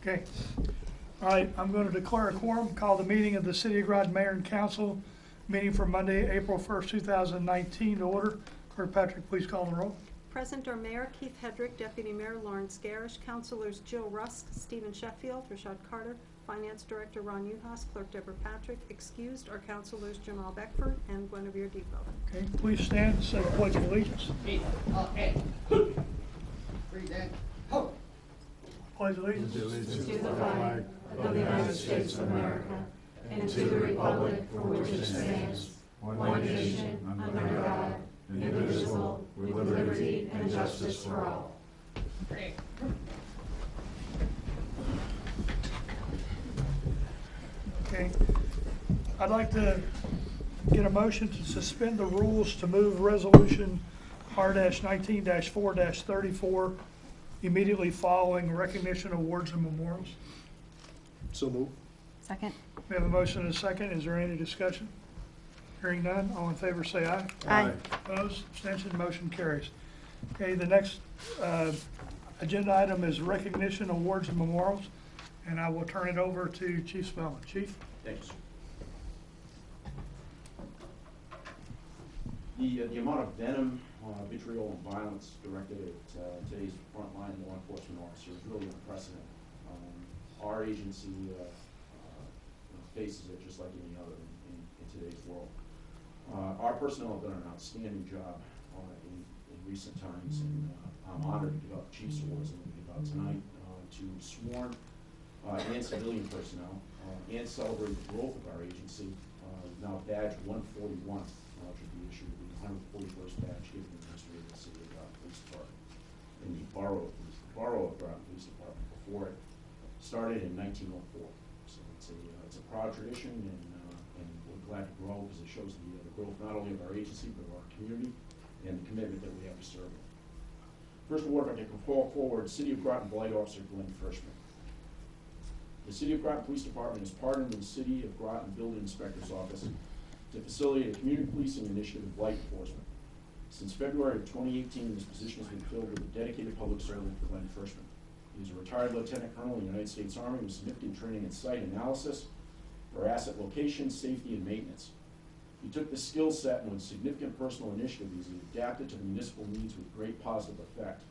Okay. All right, I'm going to declare a quorum, call the meeting of the City of Groton Mayor and Council meeting for Monday, April 1st, 2019 to order. Clerk Patrick, please call the roll. Present are Mayor Keith Hedrick, Deputy Mayor Lawrence Garish, Councilors Jill Rusk, Stephen Sheffield, Rashad Carter, Finance Director Ron Uhas, Clerk Deborah Patrick. Excused are Councilors Jamal Beckford and Guinevere Depot. Okay, please stand and say the Pledge of Allegiance. Pledge allegiance to the flag of the United States of America and to the republic for which it stands, one nation, under God, indivisible, with liberty and justice for all. Okay. I'd like to get a motion to suspend the rules to move resolution R-19-4-34 immediately following recognition awards and memorials. So move. Second. We have a motion and a second. Is there any discussion? Hearing none, all in favor say aye. Aye. Opposed, abstention, motion carries. Okay, the next agenda item is recognition awards and memorials, and I will turn it over to Chief Spellman. Chief? Thanks. The amount of venom, vitriol, and violence directed at today's frontline law enforcement officers is really unprecedented. Our agency faces it just like any other in today's world. Our personnel have done an outstanding job in recent times, and I'm honored to give out the Chiefs Awards that we give out tonight to sworn and civilian personnel and celebrate the growth of our agency. Now badge 141, which will be issued the 141st badge given in the history of the City of Groton Police Department in the borough of Groton Police Department. Before it started in 1904, so it's a proud tradition, and we're glad to grow because it shows the growth not only of our agency but of our community and the commitment that we have to serve it. First award, if I can call forward City of Groton Blight Officer Glenn Frischman. The City of Groton Police Department has partnered with the City of Groton Building Inspector's Office to facilitate a community policing initiative of blight enforcement. Since February of 2018, this position has been filled with a dedicated public servant, Glenn Frischman. He is a retired Lieutenant Colonel in the United States Army with significant training in site analysis for asset location, safety, and maintenance. He took this skill set and with significant personal initiative, he's adapted to the municipal needs with great positive effect.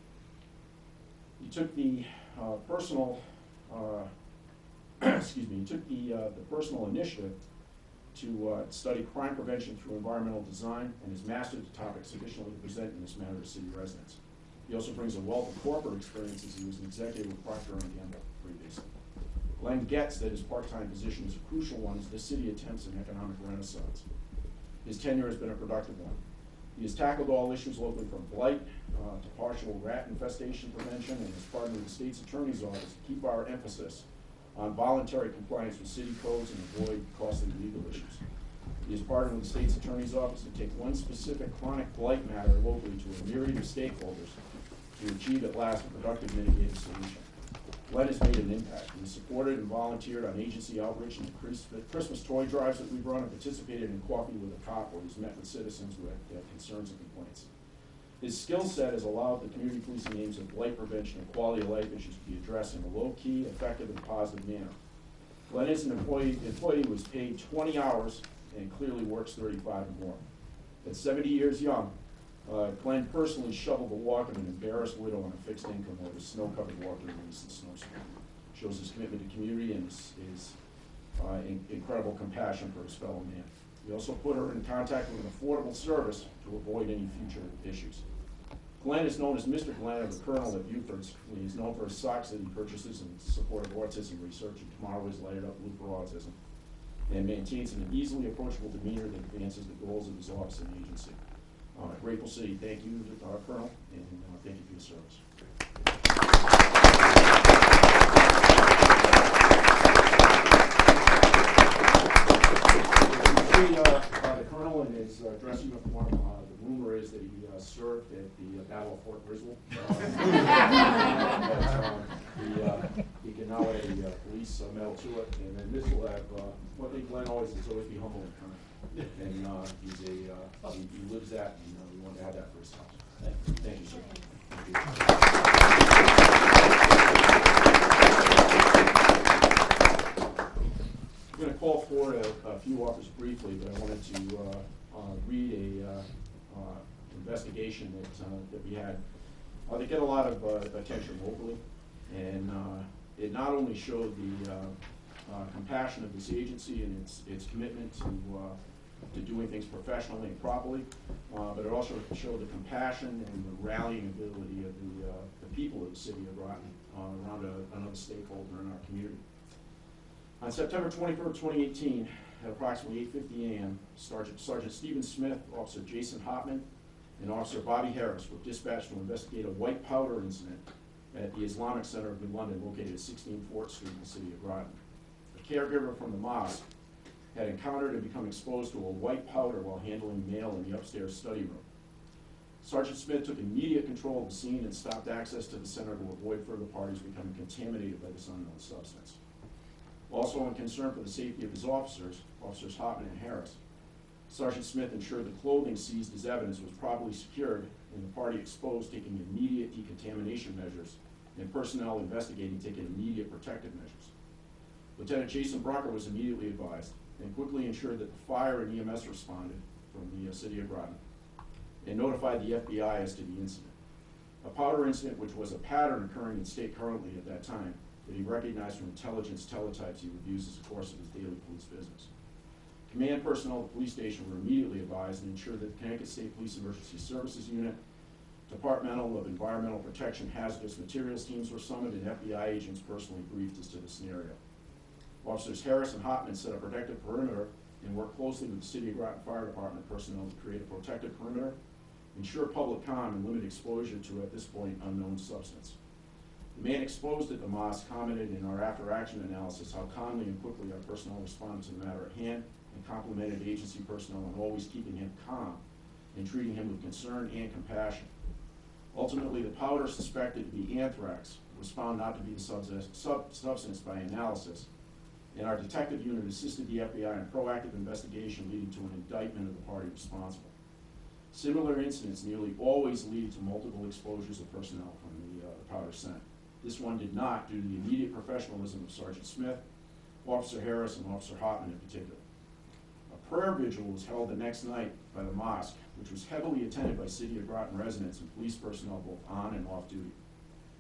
He took the personal initiative to study crime prevention through environmental design and has mastered the topic sufficiently to present in this manner to city residents. He also brings a wealth of corporate experience as he was an executive with Procter & Gamble previously. Glenn gets that his part-time position is a crucial one as the city attempts an economic renaissance. His tenure has been a productive one. He has tackled all issues locally from blight to partial rat infestation prevention, and has partnered with the state's attorney's office to keep our emphasis on voluntary compliance with city codes and avoid costly legal issues. He has partnered with the state's attorney's office to take one specific chronic blight matter locally to a myriad of stakeholders to achieve at last a productive mitigated solution. Glenn has made an impact. He supported and volunteered on agency outreach and the Christmas toy drives that we've run, and participated in Coffee with a Cop, where he's met with citizens with concerns and complaints. His skill set has allowed the community policing aims of blight prevention and quality of life issues to be addressed in a low-key, effective, and positive manner. Glenn is an employee who is paid 20 hours and clearly works 35 or more. At 70 years young, Glenn personally shoveled the walk of an embarrassed widow on a fixed income while the snow-covered walker released in snowstorm. Shows his commitment to community and his incredible compassion for his fellow man. We also put her in contact with an affordable service to avoid any future issues. Glenn is known as Mr. Glenn, of the Colonel at Buford's. He's known for his socks that he purchases in support of autism research, and tomorrow is lighted up blue for autism, and maintains an easily approachable demeanor that advances the goals of his office and agency. Grateful City, thank you to our Colonel, and thank you for your service. The Colonel in his dress uniform, the rumor is that he served at the Battle of Fort Griswold. He can now add a police medal to it, and then this will have, one thing Glenn always is always be humble and kind. And he lives that, and we want to have that for his house. Thank you, sir. Thank you. few authors briefly, but I wanted to read a investigation that we had. They get a lot of attention locally, and it not only showed the compassion of this agency and its commitment to doing things professionally and properly, but it also showed the compassion and the rallying ability of the people of the city of Groton around another stakeholder in our community. On September 23rd, 2018, at approximately 8:50 a.m., Sergeant Stephen Smith, Officer Jason Hopman, and Officer Bobby Harris were dispatched to investigate a white powder incident at the Islamic Center of New London, located at 16 Fort Street in the city of Groton. A caregiver from the mosque had encountered and become exposed to a white powder while handling mail in the upstairs study room. Sergeant Smith took immediate control of the scene and stopped access to the center to avoid further parties becoming contaminated by this unknown substance. Also, in concern for the safety of his officers, Officers Hopman and Harris, Sergeant Smith ensured the clothing seized as evidence was properly secured and the party exposed taking immediate decontamination measures and personnel investigating taking immediate protective measures. Lieutenant Jason Brucker was immediately advised and quickly ensured that the fire and EMS responded from the city of Groton and notified the FBI as to the incident. A powder incident which was a pattern occurring in state currently at that time that he recognized from intelligence teletypes he reviews as a course of his daily police business. Command personnel at the police station were immediately advised and ensured that the Connecticut State Police Emergency Services Unit, Departmental of Environmental Protection Hazardous Materials teams were summoned and FBI agents personally briefed as to the scenario. Officers Harris and Hopman set a protective perimeter and worked closely with the City of Groton Fire Department personnel to create a protective perimeter, ensure public calm, and limit exposure to, at this point, unknown substance. The man exposed at the mosque commented in our after-action analysis how calmly and quickly our personnel responded to the matter at hand and complimented agency personnel on always keeping him calm and treating him with concern and compassion. Ultimately, the powder suspected to be anthrax was found not to be the substance by analysis, and our detective unit assisted the FBI in a proactive investigation leading to an indictment of the party responsible. Similar incidents nearly always lead to multiple exposures of personnel from the powder scent. This one did not due to the immediate professionalism of Sergeant Smith, Officer Harris, and Officer Hopman in particular. A prayer vigil was held the next night by the mosque, which was heavily attended by City of Groton residents and police personnel both on and off duty.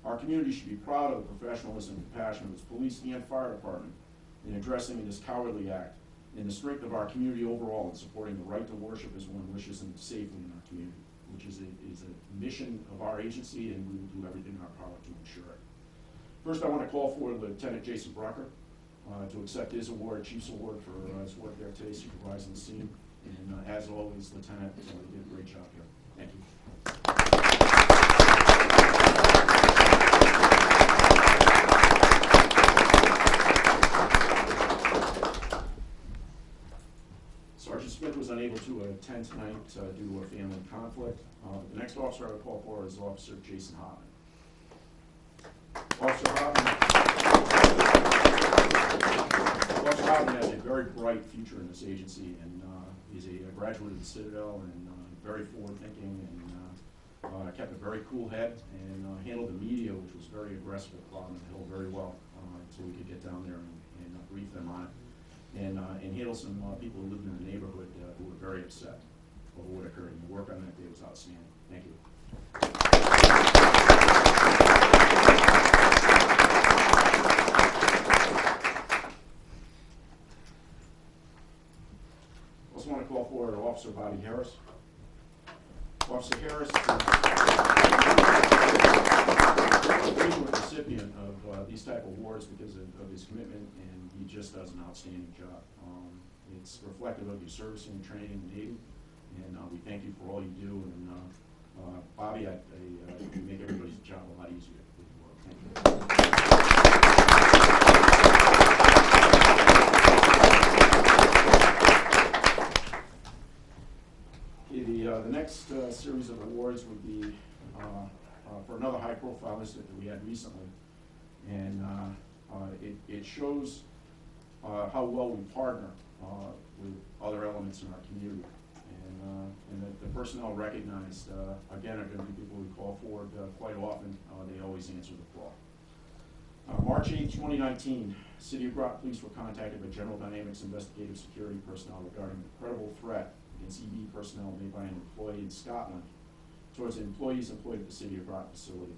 Our community should be proud of the professionalism and compassion of its police and fire department in addressing this cowardly act, and the strength of our community overall in supporting the right to worship as one wishes and safely in our community, which is a mission of our agency, and we will do everything in our power to ensure it. First, I want to call for Lieutenant Jason Brucker to accept his award, Chief's Award, for his work there today supervising the scene. And as always, Lieutenant, you did a great job here. Thank you. Sergeant Smith was unable to attend tonight due to a family conflict. The next officer I would call for is Officer Jason Hopman. Officer Hopman has a very bright future in this agency, and he's a graduate of the Citadel and very forward-thinking, and kept a very cool head and handled the media, which was very aggressive at the bottom of the hill, very well, so we could get down there and brief them on it, and handle some people who lived in the neighborhood who were very upset over what occurred. And the work on that day was outstanding. Thank you. I want to call for Officer Bobby Harris. Officer Harris is a frequent recipient of these type of awards because of his commitment, and he just does an outstanding job. It's reflective of your service and training in the Navy, and we thank you for all you do. And Bobby, you make everybody's job a lot easier. Thank you. The next series of awards would be for another high-profile incident that we had recently, and it shows how well we partner with other elements in our community, and that the personnel recognized, again, are going to be people we call forward quite often. They always answer the call. March 8, 2019, City of Groton Police were contacted by General Dynamics investigative security personnel regarding the credible threat against EB personnel made by an employee in Scotland towards employees employed at the City of Groton facility.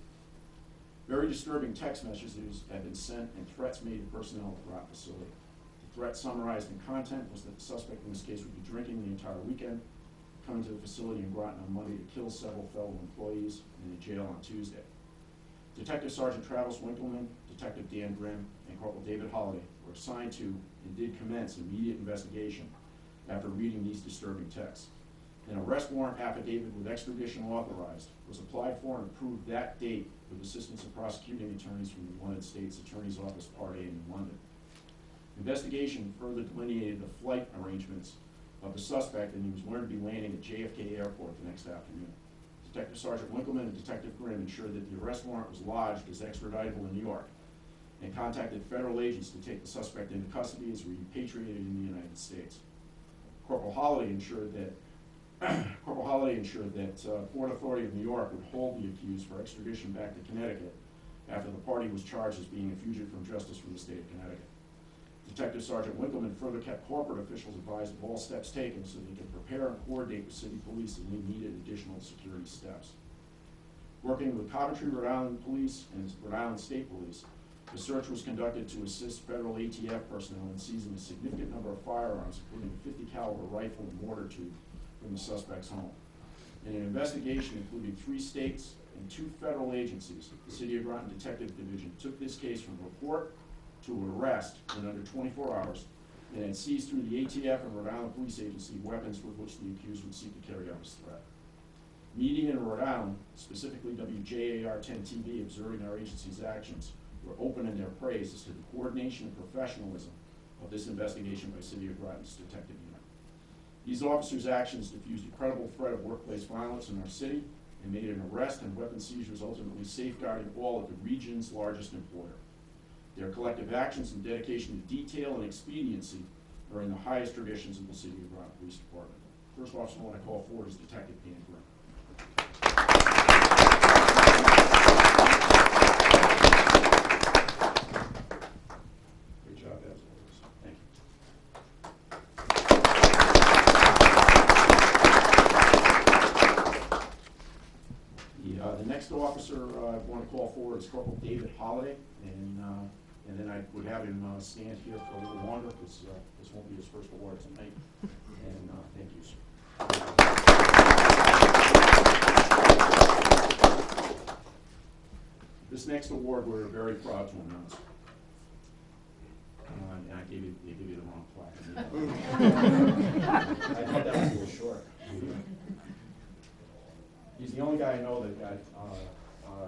Very disturbing text messages have been sent and threats made to personnel at the Groton facility. The threat summarized in content was that the suspect in this case would be drinking the entire weekend, coming to the facility in Groton on Monday to kill several fellow employees, and in jail on Tuesday. Detective Sergeant Travis Winkleman, Detective Dan Grimm, and Corporal David Holliday were assigned to and did commence immediate investigation after reading these disturbing texts. An arrest warrant affidavit with extradition authorized was applied for and approved that date with assistance of prosecuting attorneys from the United States Attorney's Office Part A in London. Investigation further delineated the flight arrangements of the suspect, and he was learned to be landing at JFK Airport the next afternoon. Detective Sergeant Winkleman and Detective Grimm ensured that the arrest warrant was lodged as extraditable in New York and contacted federal agents to take the suspect into custody as repatriated in the United States. Corporal Holliday ensured that Port Authority of New York would hold the accused for extradition back to Connecticut after the party was charged as being a fugitive from justice from the state of Connecticut. Detective Sergeant Winkleman further kept corporate officials advised of all steps taken so they could prepare and coordinate with city police if they needed additional security steps. Working with Coventry, Rhode Island Police and Rhode Island State Police, the search was conducted to assist federal ATF personnel in seizing a significant number of firearms, including a .50 caliber rifle and mortar tube from the suspect's home. In an investigation including 3 states and 2 federal agencies, the City of Groton Detective Division took this case from report to arrest in under 24 hours and had seized through the ATF and Rhode Island Police Agency weapons with which the accused would seek to carry out his threat. Media in Rhode Island, specifically WJAR-10 TV, observing our agency's actions, were open in their praise as to the coordination and professionalism of this investigation by City of Groton's Detective Unit. These officers' actions diffused a credible threat of workplace violence in our city and made an arrest and weapon seizures ultimately safeguarding all of the region's largest employer. Their collective actions and dedication to detail and expediency are in the highest traditions of the City of Groton Police Department. First officer I want to call forward is Detective Dan Grimm. Great job, as always. Thank you. The next officer I want to call forward is Corporal David Holliday, and then I would have him stand here for a little longer because this won't be his first award tonight. And thank you, sir. This next award we're very proud to announce. And I gave you the wrong plaque. I thought that was a little short. He's the only guy I know that got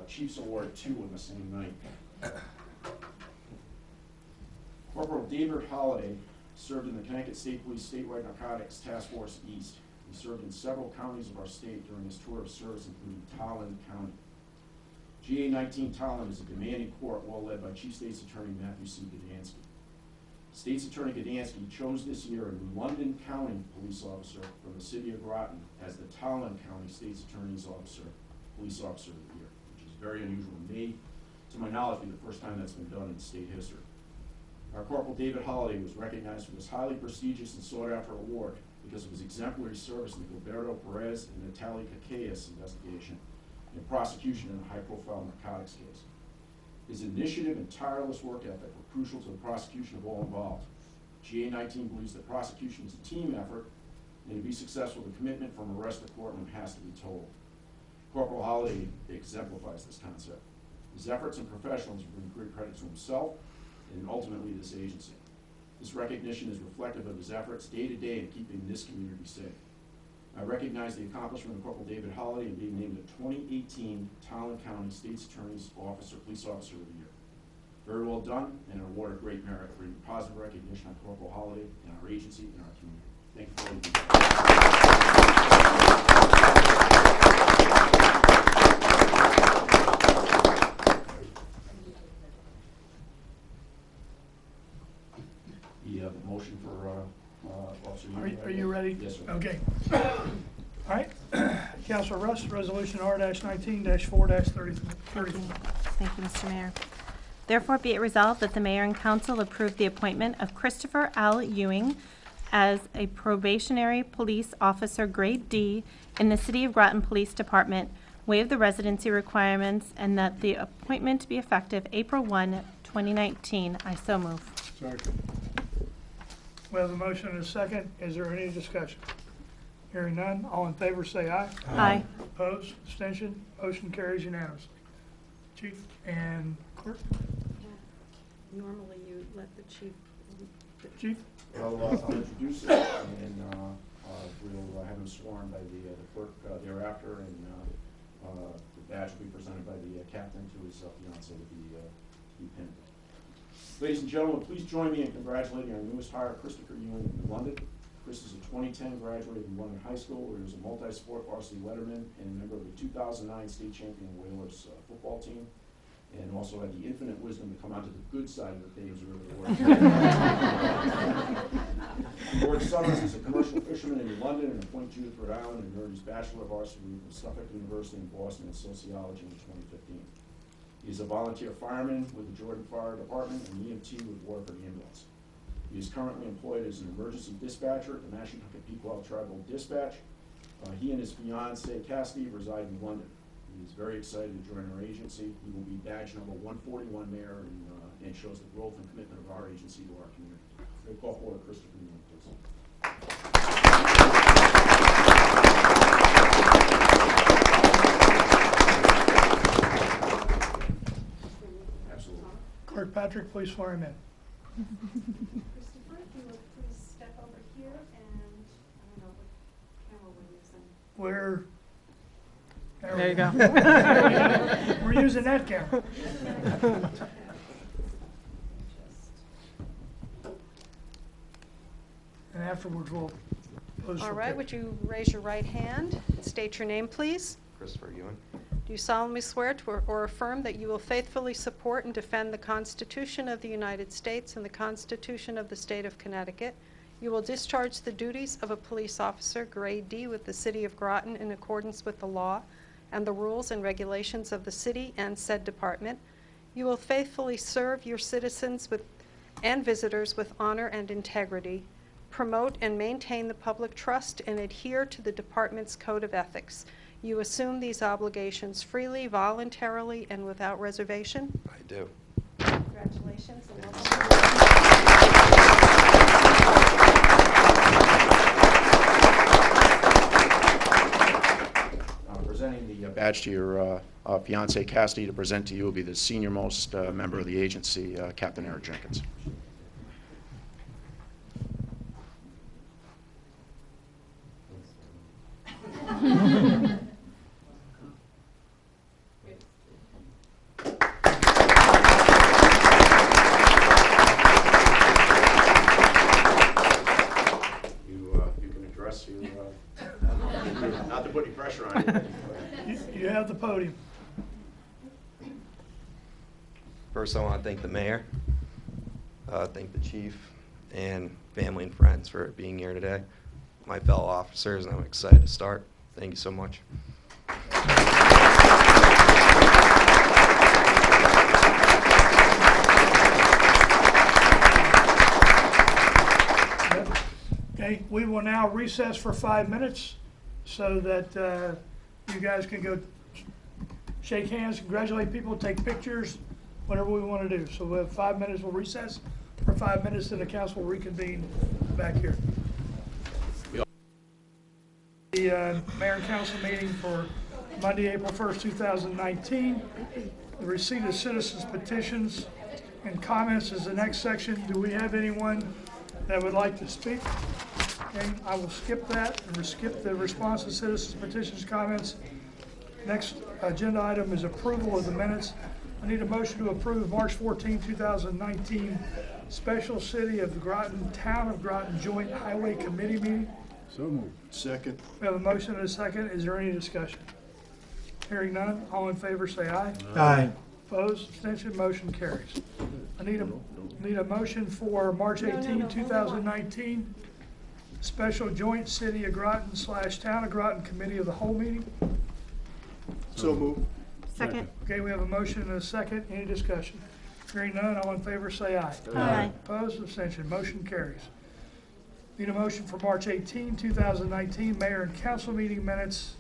Chiefs Award 2 in the same night. Corporal David Holliday served in the Connecticut State Police Statewide Narcotics Task Force East. He served in several counties of our state during his tour of service, including Tolland County. GA-19 Tolland is a demanding court well led by Chief State's Attorney Matthew C. Gdansky. State's Attorney Gdansky chose this year a London County police officer from the City of Groton as the Tolland County State's Attorney's Police Officer of the Year, which is very unusual and may, to my knowledge, be the first time that's been done in state history. Our Corporal David Holliday was recognized for this highly prestigious and sought-after award because of his exemplary service in the Gilberto Perez and Natalie Caqueas investigation and prosecution in a high-profile narcotics case. His initiative and tireless work ethic were crucial to the prosecution of all involved. GA-19 believes that prosecution is a team effort, and to be successful, the commitment from arrest to courtroom has to be told. Corporal Holliday exemplifies this concept. His efforts and professionalism bring great credit to himself and ultimately this agency. This recognition is reflective of his efforts day to day in keeping this community safe. I recognize the accomplishment of Corporal David Holliday in being named the 2018 Tolland County State's Attorney's Police Officer of the Year. Very well done, and an award of great merit, bringing positive recognition on Corporal Holliday and our agency and our community. Thank you for listening. The motion for Officer. Are you ready? Yes, sir. Okay. All right. Councilor Rust, Resolution R-19-4-30. Thank you, Mr. Mayor. Therefore, be it resolved that the mayor and council approve the appointment of Christopher L. Ewing as a probationary police officer grade D in the City of Groton Police Department, waive the residency requirements, and that the appointment be effective April 1, 2019. I so move. Second. We have a motion and a second. Is there any discussion? Hearing none, all in favor say aye. Aye. Opposed, abstention, motion carries unanimously. Chief and clerk? Normally you let the chief. Chief? Well, I'll introduce him, and we'll have him sworn by the clerk thereafter, and the badge will be presented by the captain to his fiancée to be pinned. Ladies and gentlemen, please join me in congratulating our newest hire, Christopher Ewing in London. Chris is a 2010 graduate from London High School, where he was a multi-sport varsity letterman and a member of the 2009 state champion Whalers football team, and also had the infinite wisdom to come onto the good side of the Thames River to work. George Summers is a commercial fisherman in London and in Point Judith, Rhode Island, and earned his Bachelor of Arts degree from Suffolk University in Boston in sociology in 2015. He is a volunteer fireman with the Jordan Fire Department and EMT with Waterford Ambulance. He is currently employed as an emergency dispatcher at the Mashantucket Pequot Tribal Dispatch. He and his fiancée, Cassidy, reside in London. He is very excited to join our agency. He will be badge number 141 mayor and shows the growth and commitment of our agency to our community. We'll call forward Christopher Ewing, please. Absolutely. Clerk Patrick, please swear him in. Christopher, if you would please step over here, and I don't know what camera we're using. There you go. We're using that camera. And afterwards, we'll pose All for right, pic- would you raise your right hand and state your name, please? Christopher Ewing. Do you solemnly swear to or affirm that you will faithfully support and defend the Constitution of the United States and the Constitution of the State of Connecticut? You will discharge the duties of a police officer, grade D, with the City of Groton in accordance with the law and the rules and regulations of the city and said department. You will faithfully serve your citizens and visitors with honor and integrity, promote and maintain the public trust, and adhere to the department's code of ethics. You assume these obligations freely, voluntarily, and without reservation? I do. Congratulations and welcome. Presenting the badge to your fiancée, Cassidy, to present to you will be the senior-most member of the agency, Captain Eric Jenkins. You can address you, not to put any pressure on you. You have the podium. First, I want to thank the mayor, thank the chief, and family and friends for being here today. My fellow officers, and I'm excited to start. Thank you so much. Okay, we will now recess for 5 minutes so that you guys can go shake hands, congratulate people, take pictures, whatever we want to do. So we have 5 minutes, we'll recess for 5 minutes, and the council will reconvene back here. The mayor and council meeting for Monday, April 1st, 2019. The receipt of citizens' petitions and comments is the next section. Do we have anyone that would like to speak? Okay, I will skip that and skip the response to citizens' petitions, comments. Next agenda item is approval of the minutes. I need a motion to approve March 14, 2019 special City of Groton, Town of Groton Joint Highway Committee meeting. So moved. Second. We have a motion and a second. Is there any discussion? Hearing none, all in favor say aye. Aye. Opposed, abstention, motion carries. I need a motion for March 18, 2019 special joint City of Groton / Town of Groton Committee of the Whole meeting. So moved. Second. Okay, we have a motion and a second. Any discussion? Hearing none, all in favor say aye. Aye. Opposed, abstention, motion carries. Need a motion for March 18, 2019, mayor and council meeting minutes.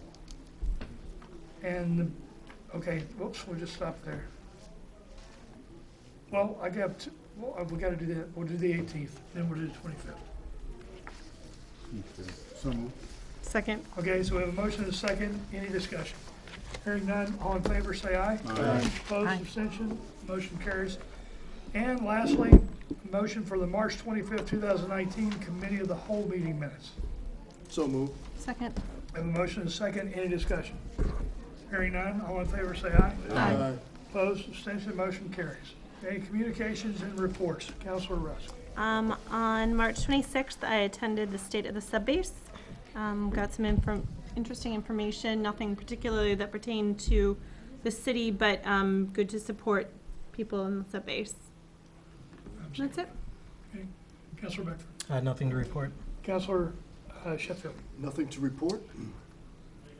And, okay, whoops, we'll just stop there. Well, I got, we gotta do that, we'll do the 18th, then we'll do the 25th. Okay. So moved. Second. Okay, so we have a motion and a second, any discussion? Hearing none, all in favor say aye. Aye. Opposed, Aye. abstention, motion carries. And lastly, motion for the March 25th, 2019 Committee of the Whole meeting minutes. So moved. Second. I have a motion and a second, any discussion? Hearing none, all in favor say aye. Aye. Opposed, abstention, motion carries. Any communications and reports? Councilor Rusk. On March 26th, I attended the State of the Subbase. Got some interesting information, nothing particularly that pertained to the city, but good to support people in the subbase. That's it. Okay. Councilor Beckford. Nothing to report. Councilor Sheffield. Nothing to report?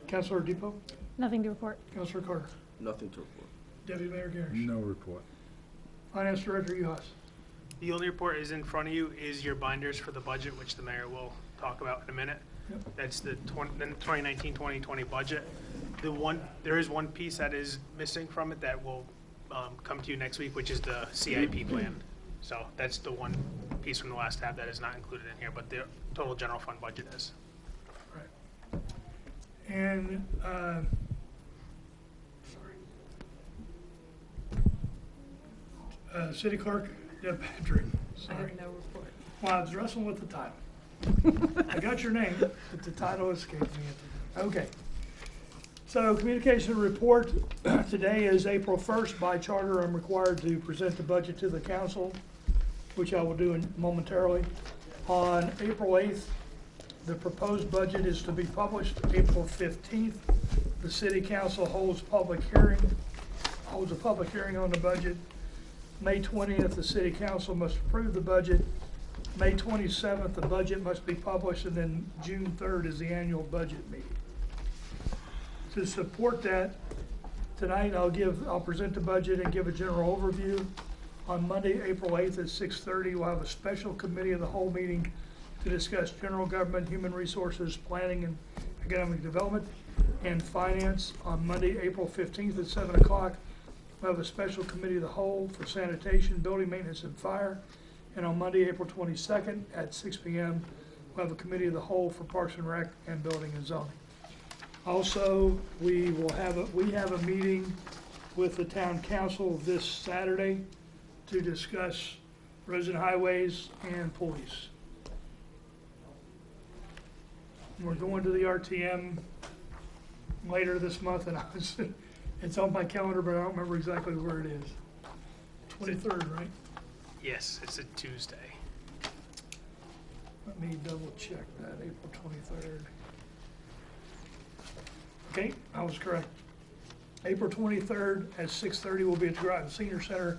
Councilor Depot. Nothing to report. Councilor Carter. Nothing to report. Deputy Mayor Garrett. No report. Finance Director Uhas. The only report is in front of you is your binders for the budget, which the mayor will talk about in a minute. Yep. That's the 2019-2020 budget. There is one piece that is missing from it that will come to you next week, which is the CIP plan. So that's the one piece from the last tab that is not included in here, but the total general fund budget is. Right. And, City Clerk Deb Patrick. I Sorry. have no report. Well, I was wrestling with the title. I got your name, but the title escaped me at the time. Okay. So communication report, today is April 1st. By charter, I'm required to present the budget to the council, which I will do momentarily. On April 8th, the proposed budget is to be published. April 15th, the city council holds a public hearing on the budget. May 20th, the city council must approve the budget. May 27th, the budget must be published, and then June 3rd is the annual budget meeting. To support that, tonight I'll present the budget and give a general overview. On Monday, April 8th at 6:30, we'll have a special committee of the whole meeting to discuss general government, human resources, planning and economic development, and finance. On Monday, April 15th at 7 o'clock, we'll have a special committee of the whole for sanitation, building maintenance, and fire. And on Monday, April 22nd at 6 p.m., we'll have a committee of the whole for Parks and Rec and Building and Zoning. Also, we have a meeting with the town council this Saturday to discuss roads and highways and police. We're going to the RTM later this month, and it's on my calendar, but I don't remember exactly where it is. 23rd, right? Yes, it's a Tuesday. Let me double check that, April 23rd. Okay, I was correct. April 23rd at 6:30, we'll be at the Groton Senior Center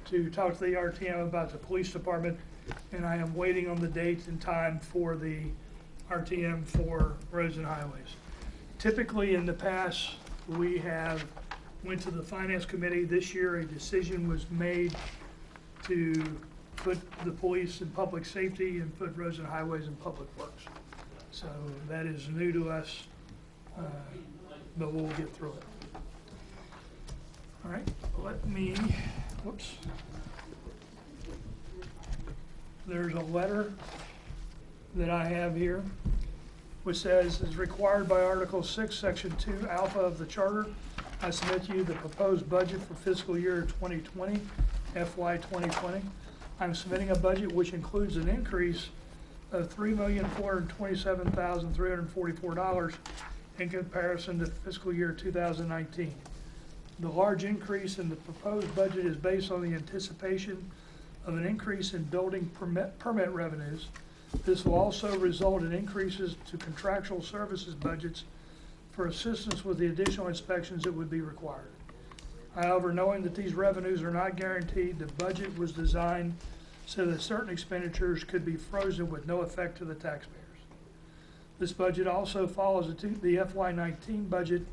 to talk to the RTM about the police department, and I am waiting on the date and time for the RTM for roads and highways. Typically, in the past, we have went to the Finance Committee. This year, a decision was made to put the police in public safety and put roads and highways in public works. So that is new to us, but we'll get through it. All right, let me, whoops. There's a letter that I have here, which says, as required by Article 6, Section 2, Alpha of the Charter, I submit to you the proposed budget for fiscal year 2020, FY 2020. I'm submitting a budget which includes an increase of $3,427,344 in comparison to fiscal year 2019. The large increase in the proposed budget is based on the anticipation of an increase in building permit revenues. This will also result in increases to contractual services budgets for assistance with the additional inspections that would be required. However, knowing that these revenues are not guaranteed, the budget was designed so that certain expenditures could be frozen with no effect to the taxpayers. This budget also follows the FY19 budget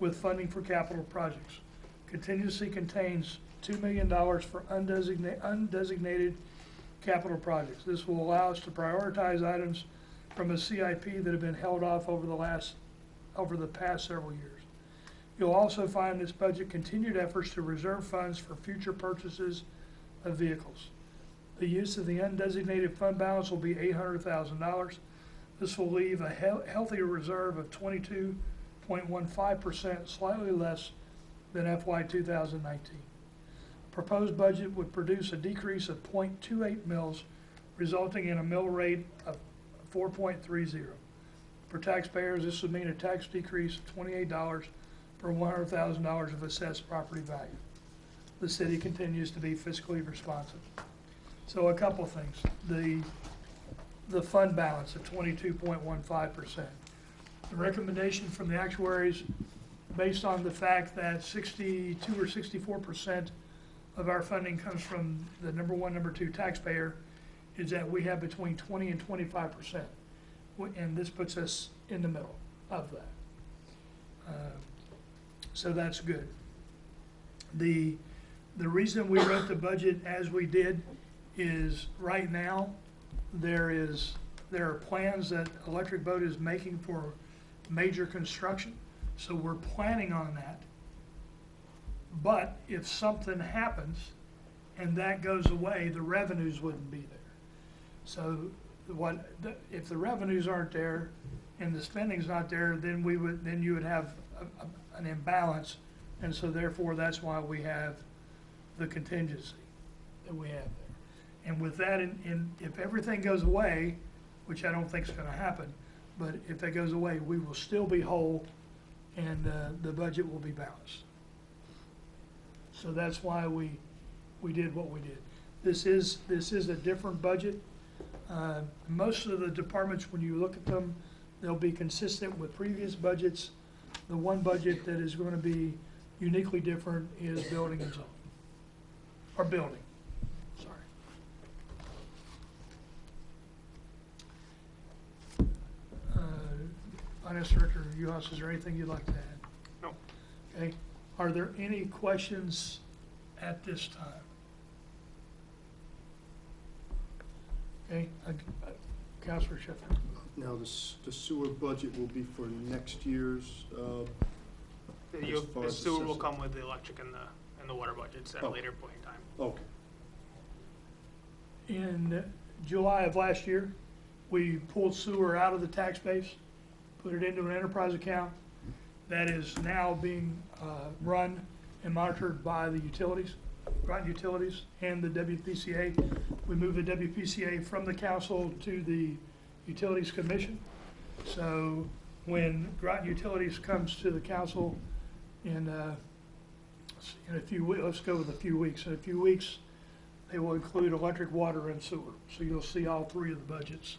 with funding for capital projects. Contingency contains $2 million for undesignated capital projects. This will allow us to prioritize items from a CIP that have been held off over the past several years. You'll also find in this budget continued efforts to reserve funds for future purchases of vehicles. The use of the undesignated fund balance will be $800,000. This will leave a healthy reserve of 22.15%, slightly less than FY 2019. Proposed budget would produce a decrease of 0.28 mils, resulting in a mill rate of 4.30. For taxpayers, this would mean a tax decrease of $28 per $100,000 of assessed property value. The city continues to be fiscally responsive. So a couple things. The fund balance of 22.15%. The recommendation from the actuaries, based on the fact that 62 or 64% of our funding comes from the number one, number two taxpayer, is that we have between 20 and 25%. And this puts us in the middle of that. So that's good. The reason we wrote the budget as we did is right now there are plans that Electric Boat is making for major construction. So we're planning on that. But if something happens and that goes away, the revenues wouldn't be there. So if the revenues aren't there and the spending's not there, then you would have an imbalance, and so therefore that's why we have the contingency that we have there. And with that, if everything goes away, which I don't think is going to happen, but if that goes away, we will still be whole, and the budget will be balanced. So that's why we did what we did. This is a different budget. Most of the departments, when you look at them, they'll be consistent with previous budgets. The one budget that is going to be uniquely different is building and zoning, or building, sorry. Finance Director Uhas, is there anything you'd like to add? No. Okay, are there any questions at this time? Okay, Councilor Sheffield. Now, the sewer budget will be for next year's, as far The as sewer will assessing. come with the electric and the water budgets at a Oh. later point in time. Okay. In July of last year, we pulled sewer out of the tax base, put it into an enterprise account that is now being run and monitored by the utilities, Groton Utilities and the WPCA. We moved the WPCA from the council to the Utilities Commission. So when Groton Utilities comes to the council in a few weeks, let's go with a few weeks. In a few weeks, they will include electric, water, and sewer. So you'll see all three of the budgets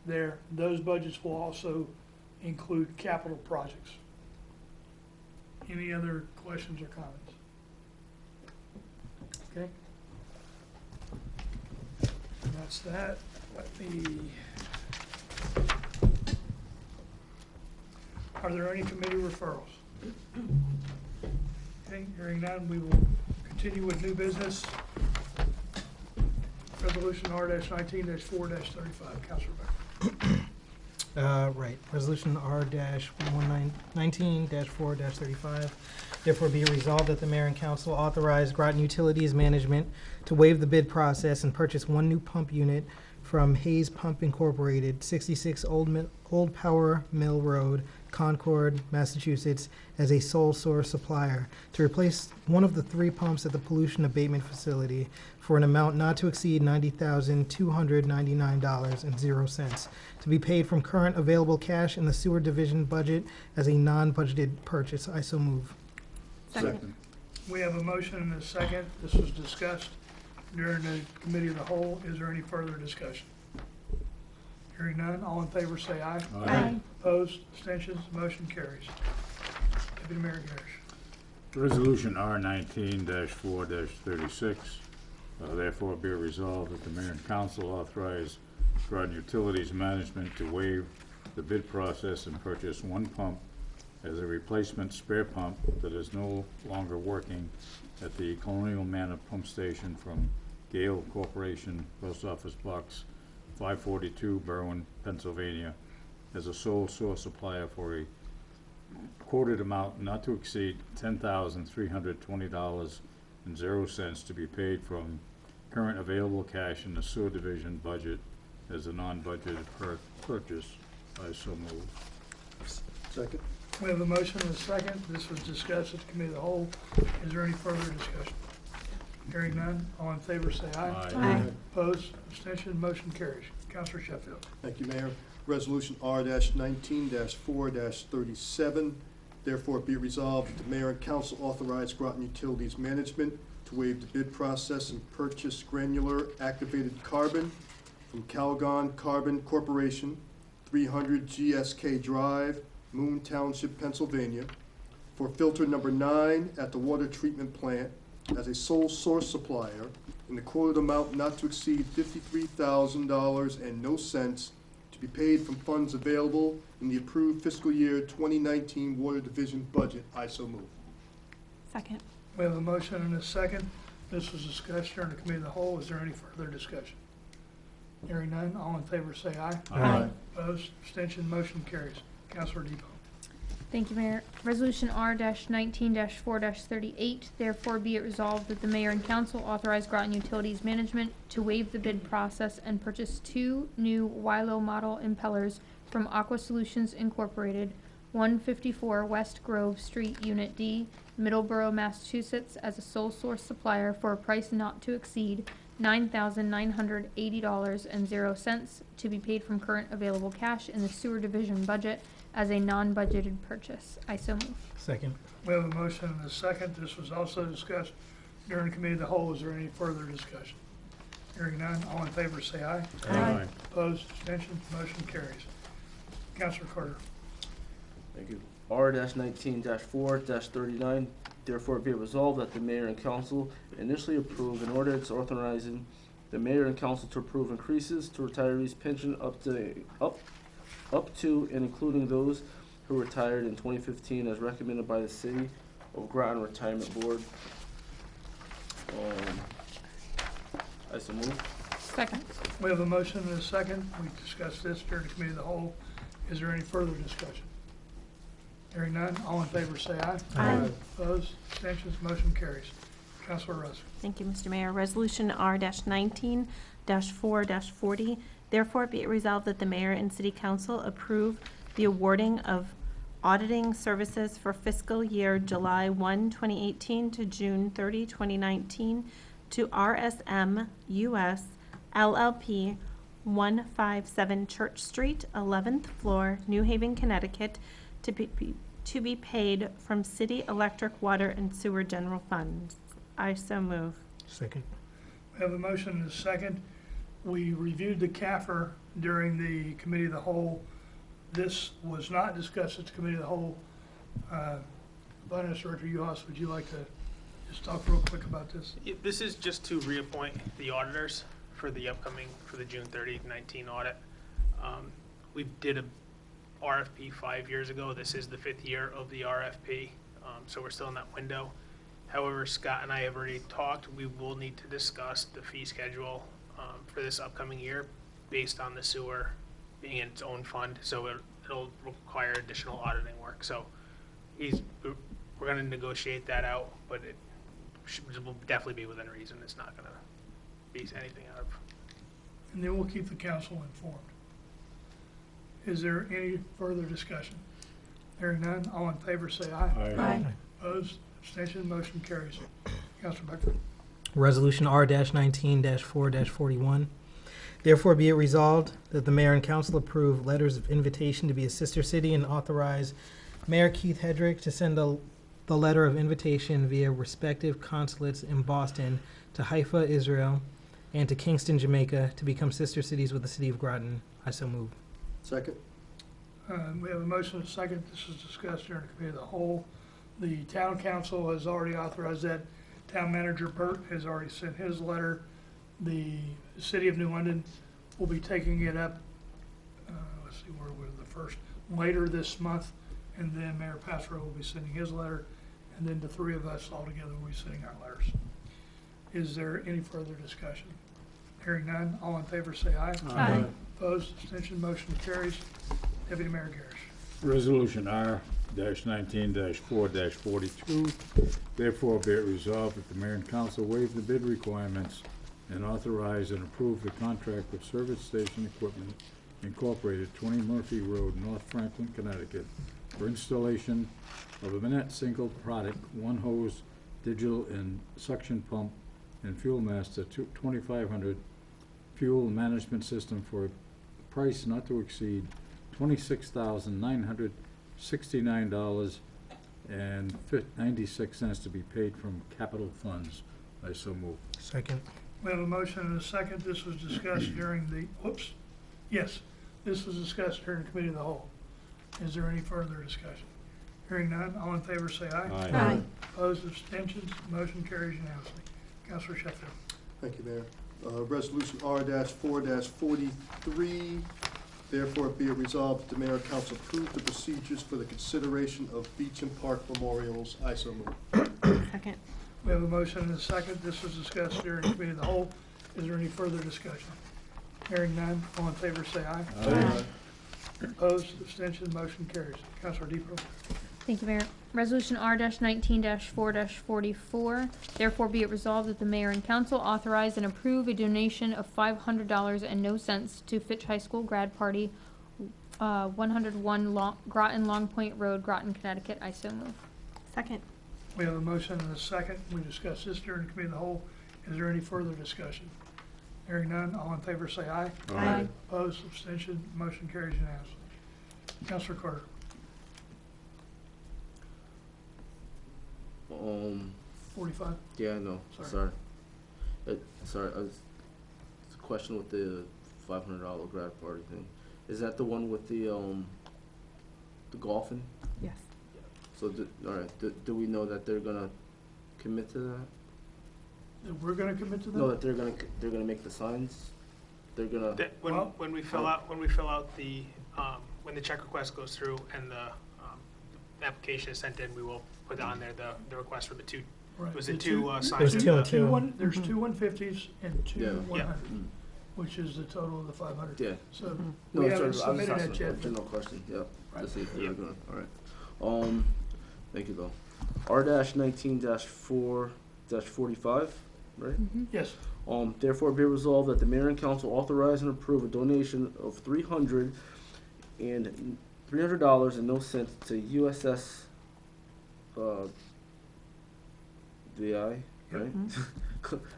there. Those budgets will also include capital projects. Any other questions or comments? Okay. And that's that. Let me. Are there any committee referrals? Okay, hearing none, we will continue with new business. Resolution R-19-4-35, Councilor Becker. Right, resolution R-19-4-35. Therefore be resolved that the mayor and council authorize Groton Utilities Management to waive the bid process and purchase one new pump unit from Hayes Pump Incorporated, 66 Old Power Mill Road, Concord, Massachusetts, as a sole source supplier to replace one of the three pumps at the pollution abatement facility for an amount not to exceed $90,299.00 to be paid from current available cash in the sewer division budget as a non-budgeted purchase. I so move. Second. We have a motion and a second. This was discussed during the committee of the whole. Is there any further discussion? Hearing none, all in favor say aye. Aye. Opposed, abstentions, motion carries. Deputy Mayor Garrish. Resolution R-19-4-36, therefore be resolved that the mayor and council authorize Groton Utilities Management to waive the bid process and purchase one pump as a replacement spare pump that is no longer working at the Colonial Manor Pump Station from Gale Corporation, Post Office Box 542, Berwyn, Pennsylvania, as a sole source supplier for a quoted amount not to exceed $10,320.00 to be paid from current available cash in the sewer division budget as a non-budgeted purchase. I so move. Second. We have a motion and a second. This was discussed at the committee of the whole. Is there any further discussion? Hearing none, all in favor say aye. Aye. Opposed, abstention, motion carries. Counselor Sheffield. Thank you, Mayor. Resolution R-19-4-37, therefore be it resolved that the mayor and council authorize Groton Utilities Management to waive the bid process and purchase granular activated carbon from Calgon Carbon Corporation, 300 GSK Drive, Moon Township, Pennsylvania, for filter number 9 at the water treatment plant as a sole source supplier in the quoted amount not to exceed $53,000 and no cents to be paid from funds available in the approved fiscal year 2019 Water Division budget. I so move. Second. We have a motion and a second. This was discussed during the committee of the whole. Is there any further discussion? Hearing none, all in favor say aye. Aye. Opposed, abstention, motion carries. Counselor Depot. Thank you, Mayor. Resolution R-19-4-38, therefore be it resolved that the mayor and council authorize Groton Utilities Management to waive the bid process and purchase 2 new Wilo model impellers from Aqua Solutions Incorporated, 154 West Grove Street, Unit D, Middleborough, Massachusetts, as a sole source supplier for a price not to exceed $9,980.00 to be paid from current available cash in the sewer division budget as a non-budgeted purchase. I so move. Second. We have a motion and a second. This was also discussed during the committee of the whole. Is there any further discussion? Hearing none, all in favor say aye. Aye. Opposed, abstention, motion carries. Counselor Carter. Thank you. R-19-4-39, therefore be it resolved that the mayor and council initially approve an ordinance authorizing the mayor and council to approve increases to retirees' pension up to and including those who retired in 2015 as recommended by the City of Groton Retirement Board. I so move. Second. We have a motion and a second. We discussed this during the committee of the whole. Is there any further discussion? Hearing none, all in favor say aye. Aye. Opposed, abstentions, motion carries. Counselor Rusk. Thank you, Mr. Mayor. Resolution R-19-4-40, therefore be it resolved that the mayor and city council approve the awarding of auditing services for fiscal year July 1, 2018 to June 30, 2019 to RSM US LLP 157 Church Street, 11th floor, New Haven, Connecticut, to be paid from city electric, water, and sewer general funds. I so move. Second. We have a motion and a second. We reviewed the CAFR during the committee of the whole. This was not discussed at the committee of the whole. Finance Director Uhas, would you like to just talk real quick about this? This is just to reappoint the auditors for the June 30, 19 audit. We did a RFP 5 years ago. This is the 5th year of the RFP, so we're still in that window. However, Scott and I have already talked. We will need to discuss the fee schedule for this upcoming year based on the sewer being in its own fund, so it'll require additional auditing work. So we're going to negotiate that out, but it will definitely be within reason. It's not going to be anything out of. And then we'll keep the council informed. Is there any further discussion? Hearing none, all in favor say aye. Aye. Opposed, abstention, motion carries. Counselor Beckford. Resolution R-19-4-41. Therefore be it resolved that the mayor and council approve letters of invitation to be a sister city and authorize Mayor Keith Hedrick to send the letter of invitation via respective consulates in Boston to Haifa, Israel, and to Kingston, Jamaica, to become sister cities with the city of Groton. I so move. Second. We have a motion and a second. This was discussed during the committee of the whole. The town council has already authorized that. Town manager Burt has already sent his letter. The city of New London will be taking it up, let's see, where was the first, later this month and then Mayor Passero will be sending his letter, and then the three of us all together will be sending our letters. Is there any further discussion? Hearing none, all in favor say aye. Aye. Opposed, abstention, motion carries. Deputy Mayor Garrish. Resolution R-19-4-42, therefore be it resolved that the mayor and council waive the bid requirements and authorize and approve the contract with Service Station Equipment Incorporated, 20 Murphy Road, North Franklin, Connecticut, for installation of a Minette single product, one hose, digital and suction pump, and fuel master 2500 fuel management system for a price not to exceed $26,969.96 to be paid from capital funds. I so move. Second. We have a motion and a second. This was discussed during the, this was discussed during the committee of the whole. Is there any further discussion? Hearing none, all in favor say aye. Aye. Opposed, abstentions, motion carries unanimously. Councilor Sheffield. Thank you, Mayor. Resolution R-4-43, therefore be it resolved that the mayor and council approve the procedures for the consideration of beach and park memorials. I so move. Second. We have a motion and a second. This was discussed during the committee of the whole. Is there any further discussion? Hearing none, all in favor say aye. Aye. Opposed, abstention, motion carries. Councilor Depot. Thank you, Mayor. Resolution R-19-4-44, therefore be it resolved that the mayor and council authorize and approve a donation of $500 and no cents to Fitch High School grad party, 101 Groton Long Point Road, Groton, Connecticut. I so move. Second. We have a motion and a second. We discussed this during the committee of the whole. Is there any further discussion? Hearing none, all in favor say aye. Aye. Opposed, abstention, motion carries unanimously. Councilor Carter. 45. Yeah, I know. Sorry. Sorry. It's a question with the $500 grad party thing. Is that the one with the golfing? Yes. So, all right. Do we know that they're gonna commit to that? That we're gonna commit to that? No, that they're gonna make the signs. They're gonna. That, Well- when we fill out the, when the check request goes through and the application is sent in, we will put on there the request for the two, Right. was The it two two- signs? There's two and Two two. one- There's two 150s and two Yeah. 100, Mm. which is the total of the 500. Yeah. So No, we sorry, haven't I was submitted just that asking a yet. general question. Yeah. Right. To see if they Yeah. were gonna. All right. Thank you though. R-19-4-45, right? Yes, Therefore be resolved that the mayor and council authorize and approve a donation of $300 and no cents to USS VI, right?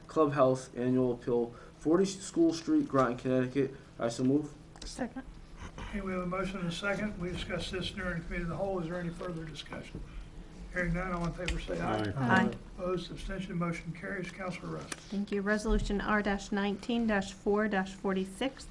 Clubhouse Annual Appeal, 40 School Street, Groton, Connecticut. I so move. Second. okay, we have a motion and a second. We discussed this during the committee of the whole. Is there any further discussion? Hearing none, all in favor say aye. Aye. Opposed, abstention, motion carries. Councilor Rust. Thank you. Resolution R-19-4-46.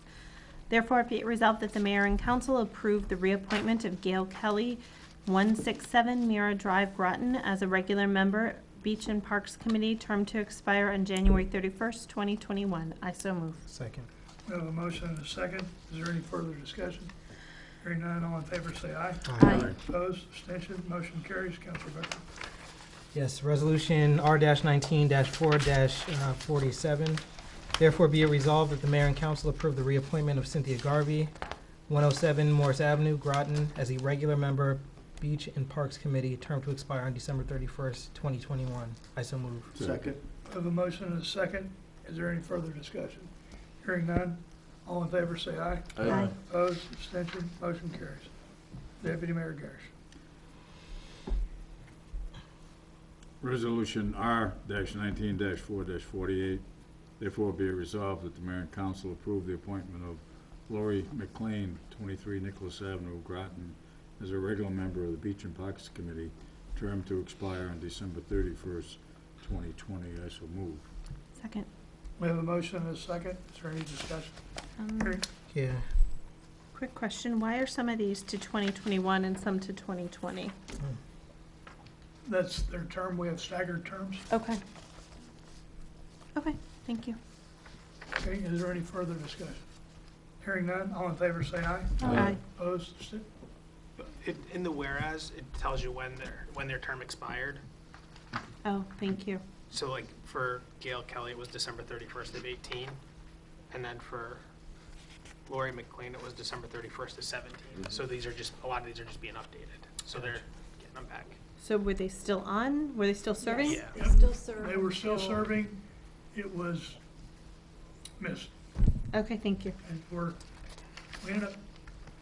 Therefore, be it resolved that the mayor and council approve the reappointment of Gail Kelly, 167 Mira Drive, Groton, as a regular member, Beach and Parks Committee, term to expire on January 31st, 2021. I so move. Second. We have a motion and a second. Is there any further discussion? Hearing none, all in favor say aye. Aye. Opposed, abstention, motion carries. Councilor Becker. Yes, resolution R-19-4-47. Therefore be it resolved that the mayor and council approve the reappointment of Cynthia Garvey, 107 Morris Avenue, Groton, as a regular member, Beach and Parks Committee, term to expire on December 31st, 2021. I so move. Second. We have a motion and a second. Is there any further discussion? Hearing none, all in favor say aye. Aye. Opposed, abstention, motion carries. Deputy Mayor Garrish. Resolution R-19-4-48, therefore be it resolved that the mayor and council approve the appointment of Lori McLean, 23 Nicholas Avenue, Groton, as a regular member of the Beach and Parks Committee, term to expire on December 31st, 2020. I so move. Second. We have a motion and a second. Is there any discussion? Hearing- Yeah. Quick question. Why are some of these to 2021 and some to 2020? That's their term. We have staggered terms. Okay. Okay, thank you. Okay, is there any further discussion? Hearing none, all in favor say aye. Aye. Opposed, In the whereas, it tells you when their term expired. Oh, thank you. So like for Gail Kelly, it was December 31st of 18. And then for Lori McLean, it was December 31st of 17. So these are just, a lot of these are just being updated. So they're getting them back. So were they still on? Were they still serving? Yes, Yeah. They still serve. They were still until- serving. It was missed. Okay, thank you. And we're, we ended up,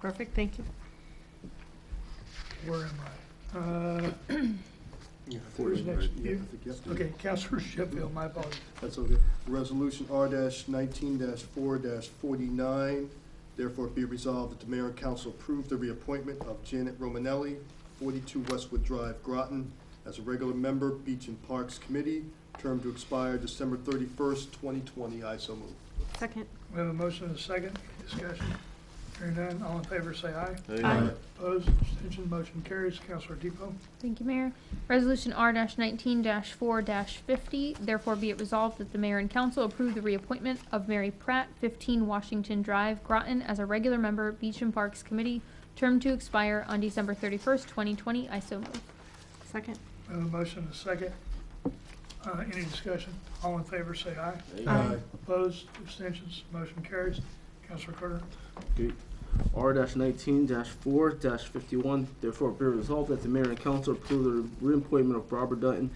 Perfect, thank you. where am I? Yeah, I think Who's I'm next? right. Yeah, You? I think, yep. Okay, Councilor Sheffield, my apologies. That's okay. Resolution R-19-4-49, therefore be resolved that the mayor and council approve the reappointment of Janet Romanelli, 42 Westwood Drive, Groton, as a regular member, Beach and Parks Committee, term to expire December 31st, 2020. I so move. Second. We have a motion and a second. Any discussion? Hearing none, all in favor say aye. Aye. Opposed, abstention, motion carries. Councilor Depot. Thank you, Mayor. Resolution R-19-4-50, therefore be it resolved that the mayor and council approve the reappointment of Mary Pratt, 15 Washington Drive, Groton, as a regular member, Beach and Parks Committee, term to expire on December 31st, 2020. I so move. Second. We have a motion and a second. Any discussion? All in favor say aye. Aye. Opposed, abstentions, motion carries. Councilor Carter. Okay. R-19-4-51, therefore be resolved that the mayor and council approve the reappointment of Barbara Dutton,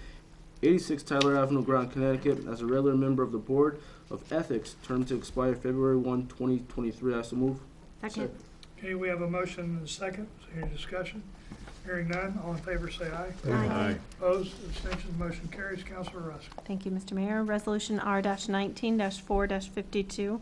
86 Tyler Avenue, Groton, Connecticut, as a regular member of the Board of Ethics, term to expire February 1, 2023. I so move. Second. Okay, we have a motion and a second. Is there any discussion? Hearing none, all in favor say aye. Aye. Opposed, abstentions, motion carries. Councilor Rusk. Thank you, Mr. Mayor. Resolution R-19-4-52.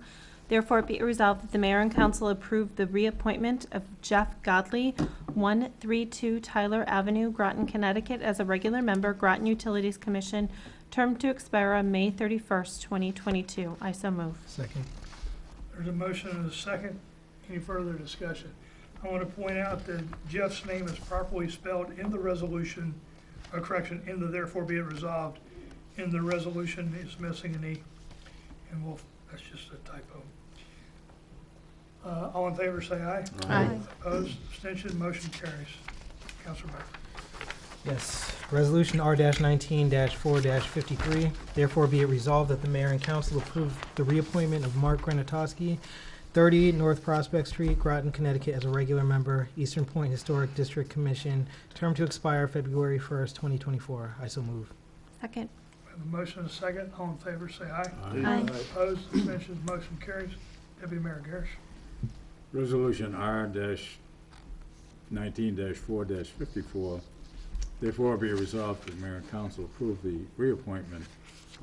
Therefore, be it resolved that the mayor and council approve the reappointment of Jeff Godley, 132 Tyler Avenue, Groton, Connecticut, as a regular member, Groton Utilities Commission, term to expire on May 31st, 2022. I so move. Second. There's a motion and a second. Any further discussion? I want to point out that Jeff's name is properly spelled in the resolution, in the therefore be it resolved. In the resolution, it's missing an E. And that's just a typo. All in favor say aye. Aye. Opposed, abstention, motion carries. Councilor Becker. Yes. Resolution R-19-4-53, therefore be it resolved that the mayor and council approve the reappointment of Mark Granatowski, 30 North Prospect Street, Groton, Connecticut, as a regular member, Eastern Point Historic District Commission, term to expire February 1st, 2024. I so move. Second. We have a motion and a second. All in favor say aye. Aye. Opposed, abstentions, motion carries. Deputy Mayor Garrett. Resolution R-19-4-54, therefore be resolved that the mayor and council approve the reappointment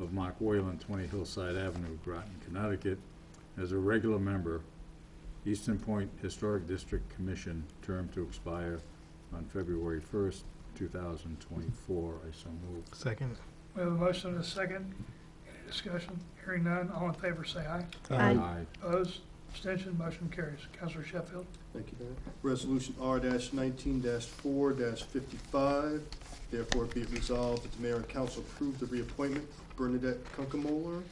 of Mark Whalen, 20 Hillside Avenue, Groton, Connecticut, as a regular member, Eastern Point Historic District Commission, term to expire on February 1st, 2024. I so move. Second. We have a motion and a second. Any discussion? Hearing none, all in favor say aye. Aye. Opposed, abstention, motion carries. Councilor Sheffield. Thank you, Mayor. Resolution R-19-4-55, therefore be it resolved that the mayor and council approve the reappointment of Bernadette Kunkemoller,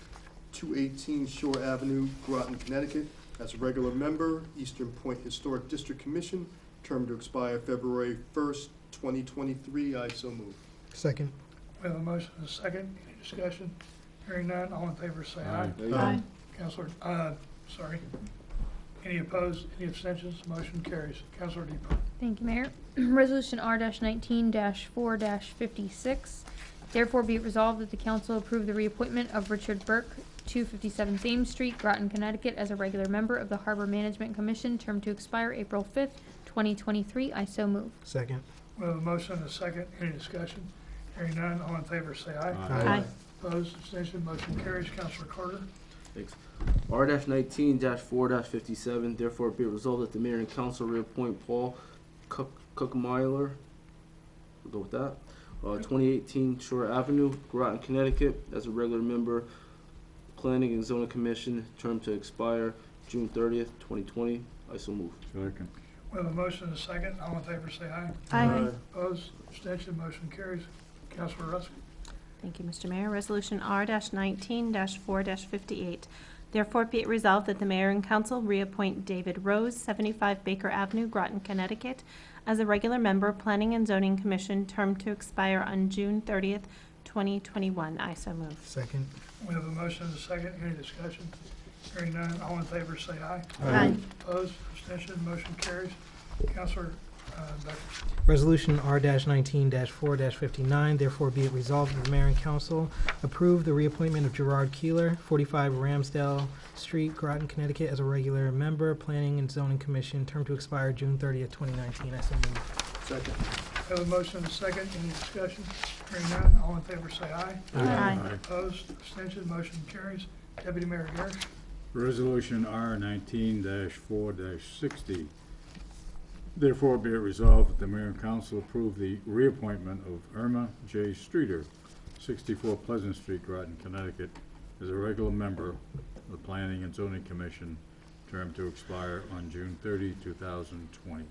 218 Shore Avenue, Groton, Connecticut, as a regular member, Eastern Point Historic District Commission, term to expire February 1st, 2023. I so move. Second. We have a motion and a second. Any discussion? Hearing none, all in favor say aye. Aye. Councilor, sorry. Any opposed, any abstentions? Motion carries. Councilor Depot. Thank you, Mayor. Resolution R-19-4-56, therefore be it resolved that the council approve the reappointment of Richard Burke, 257 Thames Street, Groton, Connecticut, as a regular member of the Harbor Management Commission, term to expire April 5th, 2023. I so move. Second. We have a motion and a second. Any discussion? Hearing none, all in favor say aye. Aye. Opposed, abstention, motion carries. Councilor Carter. Thanks. R-19-4-57, therefore be it resolved that the mayor and council reappoint Paul Cookmeiler, we'll go with that, 2018 Shore Avenue, Groton, Connecticut, as a regular member, Planning and Zoning Commission, term to expire June 30th, 2020. I so move. Second. We have a motion and a second. All in favor say aye. Aye. Opposed, abstention, motion carries. Councilor Rusk. Thank you, Mr. Mayor. Resolution R-19-4-58. Therefore, be it resolved that the mayor and council reappoint David Rose, 75 Baker Avenue, Groton, Connecticut, as a regular member, Planning and Zoning Commission, term to expire on June 30th, 2021. I so move. Second. We have a motion and a second. Any discussion? Hearing none, all in favor say aye. Aye. Opposed, abstention, motion carries. Counselor Becker. Resolution R-19-4-59, therefore be it resolved that the mayor and council approve the reappointment of Gerard Keeler, 45 Ramsdale Street, Groton, Connecticut, as a regular member, Planning and Zoning Commission, term to expire June 30th, 2019. I so move. Second. We have a motion and a second. Any discussion? Hearing none, all in favor say aye. Aye. Opposed, abstention, motion carries. Deputy Mayor Garrett. Resolution R-19-4-60. Therefore, be it resolved that the mayor and council approve the reappointment of Irma J. Streeter, 64 Pleasant Street, Groton, Connecticut, as a regular member of the Planning and Zoning Commission, term to expire on June 30, 2020.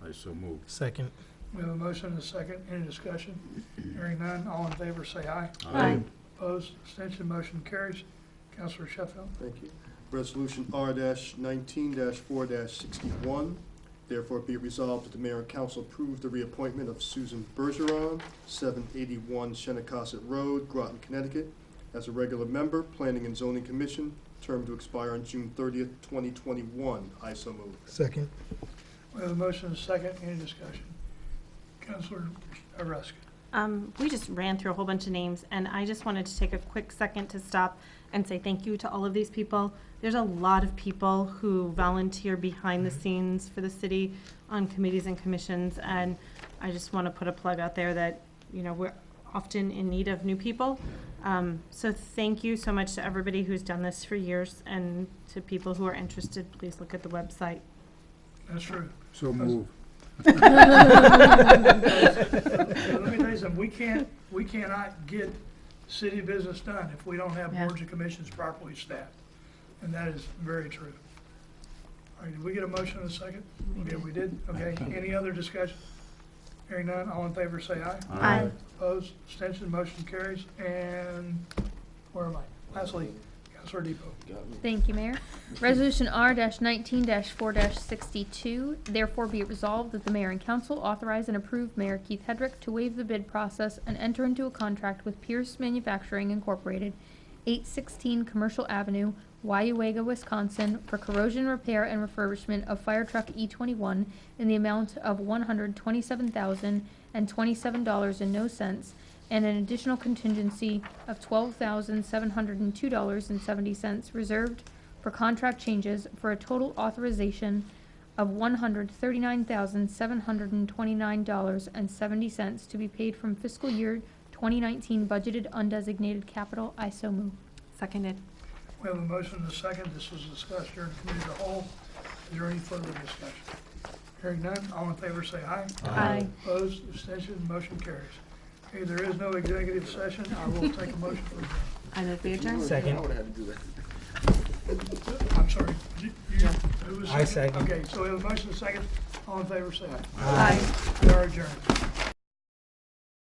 I so move. Second. We have a motion and a second. Any discussion? Hearing none, all in favor say aye. Aye. Opposed, abstention, motion carries. Counselor Sheffield. Thank you. Resolution R-19-4-61. Therefore, be it resolved that the mayor and council approve the reappointment of Susan Bergeron, 781 Shenecosset Road, Groton, Connecticut, as a regular member, Planning and Zoning Commission, term to expire on June 30th, 2021. I so move. Second. We have a motion and a second. Any discussion? Counselor Rusk. We just ran through a whole bunch of names, and I just wanted to take a quick second to stop and say thank you to all of these people. There's a lot of people who volunteer behind the scenes for the city on committees and commissions, and I just want to put a plug out there that, you know, we're often in need of new people. So thank you so much to everybody who's done this for years, and to people who are interested, please look at the website. That's true. So move. Let me tell you something, we cannot get city business done if we don't have Yeah. boards and commissions properly staffed. And that is very true. All right, did we get a motion in a second? Okay, we did? Okay, any other discussion? Hearing none, all in favor say aye. Aye. Opposed, abstention, motion carries. And where am I? Lastly, Councilor Depot. Thank you, Mayor. Resolution R-19-4-62, therefore be it resolved that the mayor and council authorize and approve Mayor Keith Hedrick to waive the bid process and enter into a contract with Pierce Manufacturing Incorporated, 816 Commercial Avenue, Wayuega, Wisconsin, for corrosion repair and refurbishment of fire truck E21 in the amount of $127,027.00 and an additional contingency of $12,702.70 reserved for contract changes for a total authorization of $139,729.70 to be paid from fiscal year 2019 budgeted undesignated capital. I so move. Seconded. We have a motion and a second. This was discussed here in committee of the whole. Is there any further discussion? Hearing none, all in favor say aye. Aye. Opposed, abstention, motion carries. Okay, there is no executive session. I will take a motion for adjournment. I move we adjourn. Second. I would have had to do that. I'm sorry. Who was I second. Okay, so we have a motion and a second. All in favor say aye. Aye. We are adjourned.